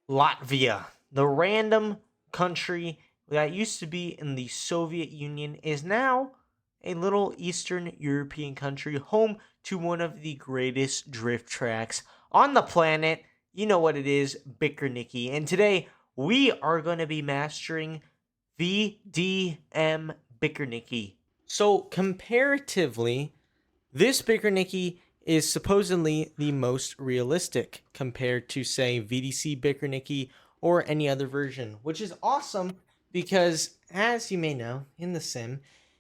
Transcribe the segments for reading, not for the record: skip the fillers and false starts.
Latvia, the random country that used to be in the Soviet Union, is now a little Eastern European country, home to one of the greatest drift tracks on the planet. You know what it is, Bikernieki. And today we are going to be mastering VDM Bikernieki. So, comparatively, this Bikernieki is supposedly the most realistic compared to, say, VDC Bikernieki or any other version, which is awesome because, as you may know, in the sim,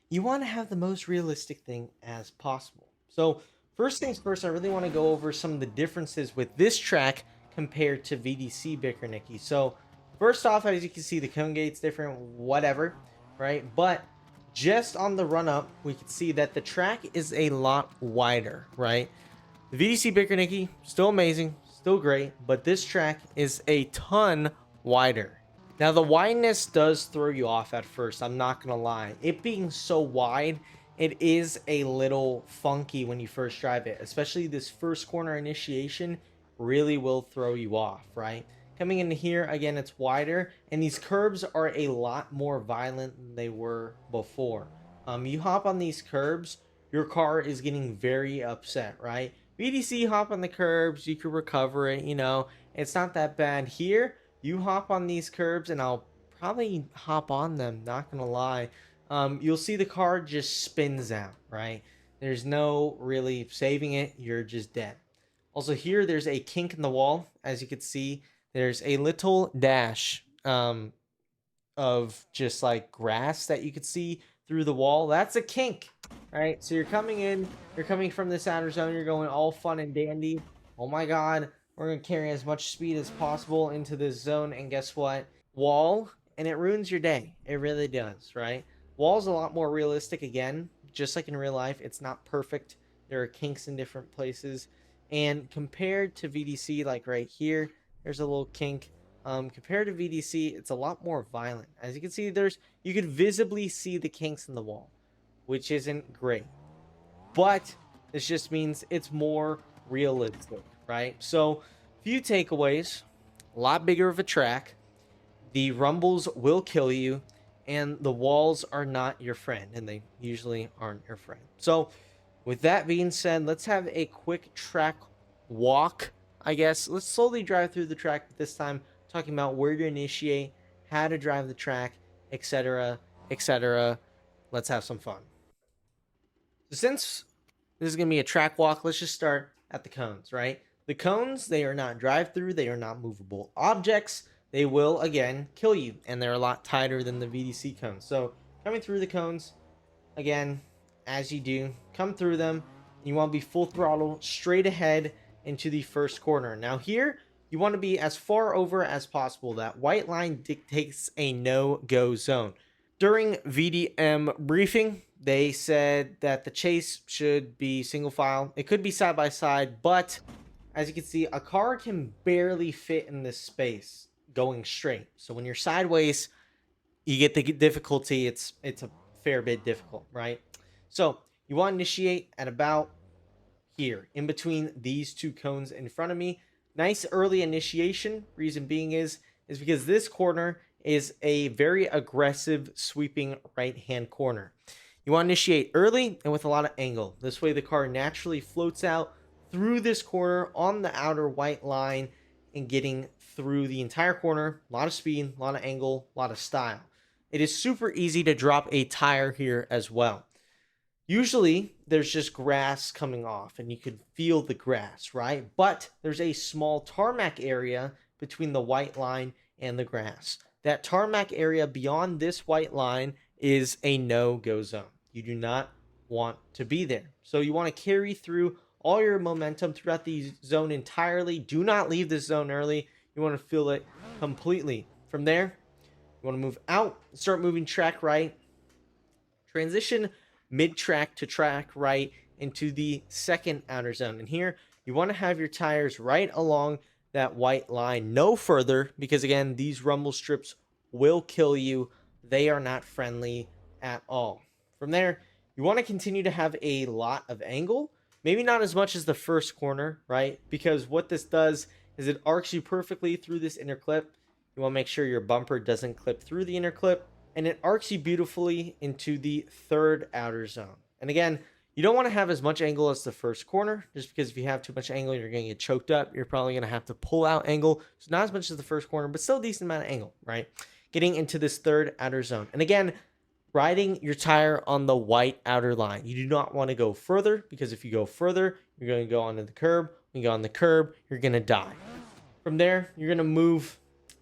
you want to have the most realistic thing as possible. So, first things first, I really want to go over some of the differences with this track compared to VDC Bikernieki. So, first off, as you can see, the cone gate's different, whatever, right? But just on the run up, we can see that the track is a lot wider, right? The VDC Bikernieki, still amazing, still great, but this track is a ton wider. Now, the wideness does throw you off at first, I'm not gonna lie. It being so wide, it is a little funky when you first drive it, especially this first corner initiation really will throw you off, right? Coming into here, again, it's wider, and these curbs are a lot more violent than they were before. You hop on these curbs, your car is getting very upset, right? VDC, hop on the curbs, you can recover it, it's not that bad. Here, you hop on these curbs, and I'll probably hop on them, not gonna lie. You'll see the car just spins out, right? There's no really saving it, you're just dead. Also, here there's a kink in the wall. As you can see, there's a little dash of just like grass that you could see through the wall. That's a kink, right? So you're coming in, you're coming from this outer zone, you're going all fun and dandy. Oh my god, we're going to carry as much speed as possible into this zone, and guess what? Wall, and it ruins your day. It really does, right? Wall's a lot more realistic again, just like in real life. It's not perfect. There are kinks in different places. And compared to VDC, like right here, there's a little kink. Compared to VDC, it's a lot more violent. As you can see, you could visibly see the kinks in the wall, which isn't great. But this just means it's more realistic, right? So, few takeaways. A lot bigger of a track. The rumbles will kill you, and the walls are not your friend, and they usually aren't your friend. So, with that being said, let's have a quick track walk, I guess. Let's slowly drive through the track, but this time talking about where to initiate, how to drive the track, etc., etc. Let's have some fun. So since this is going to be a track walk, let's just start at the cones, right? The cones, they are not drive-through, they are not movable objects. They will, again, kill you, and they're a lot tighter than the VDC cones. So coming through the cones, again, as you do, come through them. You want to be full throttle straight ahead into the first corner. Now here, you want to be as far over as possible. That white line dictates a no-go zone. During VDM briefing, they said that the chase should be single file. It could be side by side, but as you can see, a car can barely fit in this space going straight. So when you're sideways, you get the difficulty. It's a fair bit difficult, right? So you want to initiate at about here, in between these two cones in front of me. Nice early initiation. Reason being is because this corner is a very aggressive sweeping right hand corner. You want to initiate early and with a lot of angle. This way the car naturally floats out through this corner on the outer white line and getting through the entire corner. A lot of speed, a lot of angle, a lot of style. It is super easy to drop a tire here as well. Usually there's just grass coming off and you can feel the grass, right? But there's a small tarmac area between the white line and the grass. That tarmac area beyond this white line is a no-go zone. You do not want to be there. So you want to carry through all your momentum throughout the zone entirely. Do not leave this zone early. You want to feel it completely. From there, you want to move out, start moving track right. Transition mid-track to track right into the second outer zone. And here, you want to have your tires right along that white line, no further, because again, these rumble strips will kill you. They are not friendly at all. From there, you want to continue to have a lot of angle. Maybe not as much as the first corner, right? Because what this does is it arcs you perfectly through this inner clip. You want to make sure your bumper doesn't clip through the inner clip, and it arcs you beautifully into the third outer zone. And again, you don't want to have as much angle as the first corner, just because if you have too much angle, you're going to get choked up. You're probably going to have to pull out angle. So not as much as the first corner, but still a decent amount of angle, right? Getting into this third outer zone. And again, riding your tire on the white outer line. You do not want to go further, because if you go further, you're going to go onto the curb. When you go on the curb, you're going to die. From there, you're going to move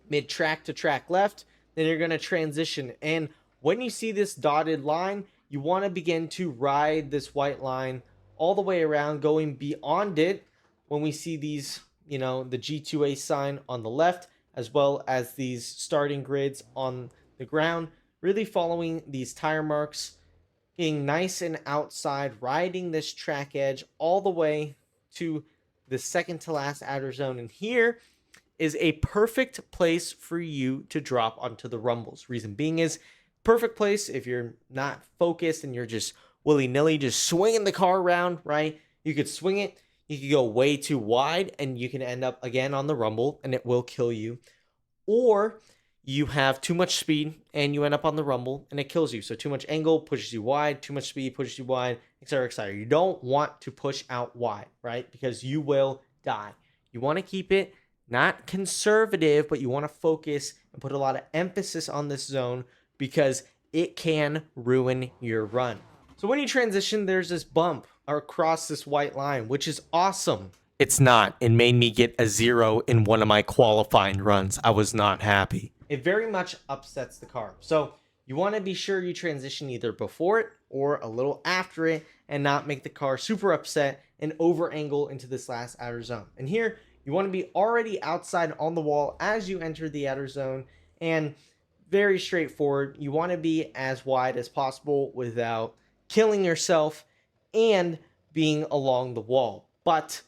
mid-track to track left. Then you're going to transition. And when you see this dotted line, you want to begin to ride this white line all the way around, going beyond it when we see these, the G2A sign on the left, as well as these starting grids on the ground, really following these tire marks, being nice and outside, riding this track edge all the way to the second to last outer zone. And here is a perfect place for you to drop onto the rumbles. Reason being is perfect place if you're not focused and you're just willy-nilly just swinging the car around, right? You could swing it, you could go way too wide, and you can end up again on the rumble and it will kill you. Or you have too much speed and you end up on the rumble and it kills you. So too much angle pushes you wide, too much speed pushes you wide, etc., etc. You don't want to push out wide, right? Because you will die. You want to keep it not conservative, but you want to focus and put a lot of emphasis on this zone, because it can ruin your run. So when you transition, there's this bump across this white line, which is awesome. It's not. It made me get a 0 in one of my qualifying runs. I was not happy. It very much upsets the car. So you want to be sure you transition either before it or a little after it, and not make the car super upset and over angle into this last outer zone. And here, you want to be already outside on the wall as you enter the outer zone, and very straightforward. You want to be as wide as possible without killing yourself and being along the wall. But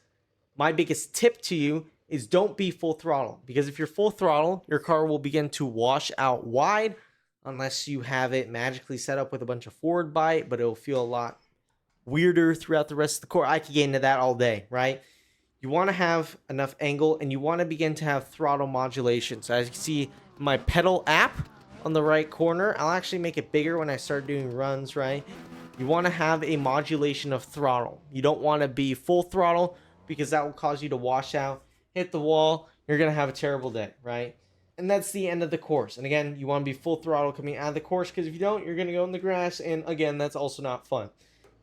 my biggest tip to you is don't be full throttle, because if you're full throttle, your car will begin to wash out wide unless you have it magically set up with a bunch of forward bite, but it'll feel a lot weirder throughout the rest of the course. I could get into that all day, right? You want to have enough angle, and you want to begin to have throttle modulation. So as you can see, my pedal app on the right corner, I'll actually make it bigger when I start doing runs, right? You want to have a modulation of throttle. You don't want to be full throttle, because that will cause you to wash out, hit the wall. You're going to have a terrible day, right? And that's the end of the course. And again, you want to be full throttle coming out of the course, because if you don't, you're going to go in the grass. And again, that's also not fun.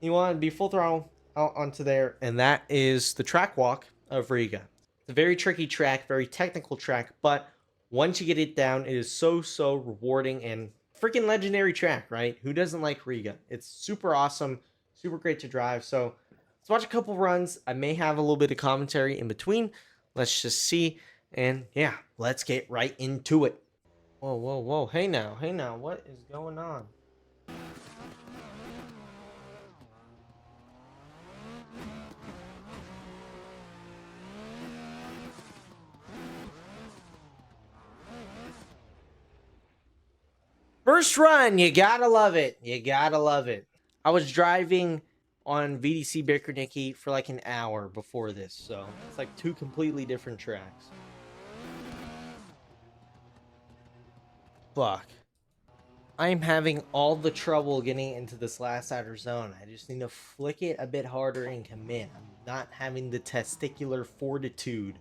You want to be full throttle out onto there. And that is the track walk of Riga. It's a very tricky track, very technical track, but once you get it down, it is so rewarding and freaking legendary track, right? Who doesn't like Riga? It's super awesome, super great to drive. So let's watch a couple runs. I may have a little bit of commentary in between. Let's just see. And yeah, let's get right into it. Whoa. Hey now. What is going on? First run, you gotta love it. I was driving on VDC Bikernieki for like an hour before this, so it's like two completely different tracks. Fuck. I'm having all the trouble getting into this last outer zone. I just need to flick it a bit harder and commit. I'm not having the testicular fortitude.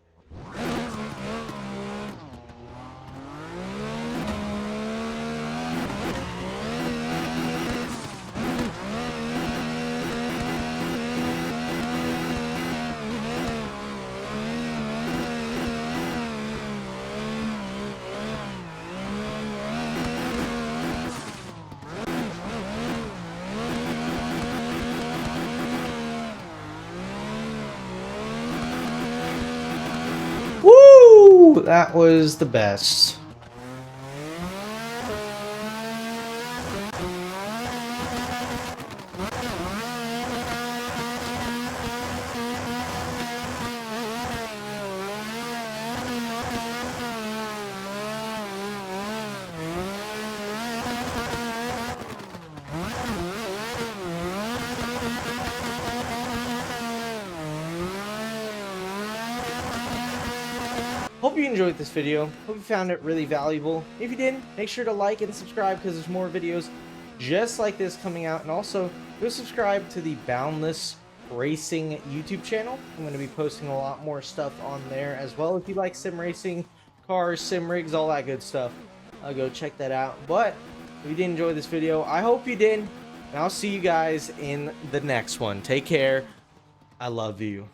Woo! That was the best. enjoyed this video. Hope you found it really valuable. If you didn't, make sure to like and subscribe because there's more videos just like this coming out. And also, go subscribe to the Boundless Racing YouTube channel. I'm going to be posting a lot more stuff on there as well. If you like sim racing, cars, sim rigs, all that good stuff, go check that out. But if you did enjoy this video, I hope you did. And I'll see you guys in the next one. Take care. I love you.